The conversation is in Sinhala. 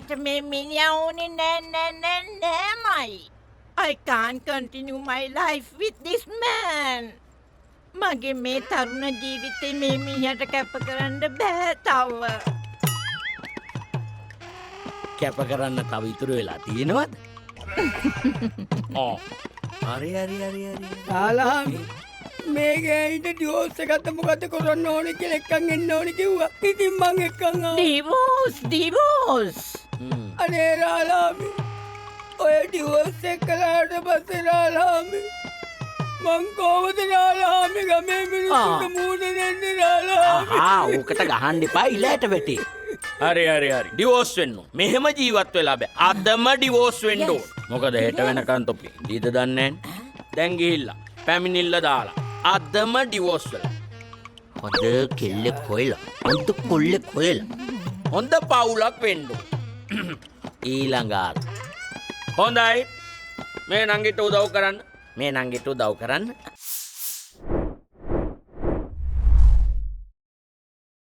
මට මේ මිනිහා ඕනේ නෑමයි. I can't continue my life with this man. මගේ මේ තරුණ ජීවිතේ මේ මිනිහට කැප කරන්න බෑ තව. කැප කරන්න තව ඉතුරු වෙලා තියෙනවද? හරි. ආලාමි මේකේ හිට ඩිවෝස් එකත් මොකද කරන්න ඕනේ කියලා එක්කන් එන්න ඕනේ කිව්වා. ඉතින් මං එක්කන් divorce. අනේ රාලාමි ඔය ඩිවෝස් එක කළාට පස්සේ රාලාමි මං කොහොමද රාලාමි ගමේ මිනිස්සුන්ට මූණ දෙන්නේ රාලාමි? ඕකට ගහන්න එපා ඉලයට වැටේ. හරි ඩිවෝස් වෙන්න. මෙහෙම ජීවත් වෙලා බෑ. අදම ඩිවෝස් වෙන්න ඕන. මොකද හෙට වෙනකන් තොපි. දීද දන්නේ නැහැ. දැන් ගිහිල්ලා පැමිණිල්ල දාලා අදම ඩිවෝස් වෙලා. හොඳ කෙල්ලෙක් හොයලා. හොඳ කොල්ලෙක් හොයලා. හොඳ පවුලක් වෙන්න ඕන. ඊළඟට හොඳයි. මේ නංගිට උදව් කරන්න.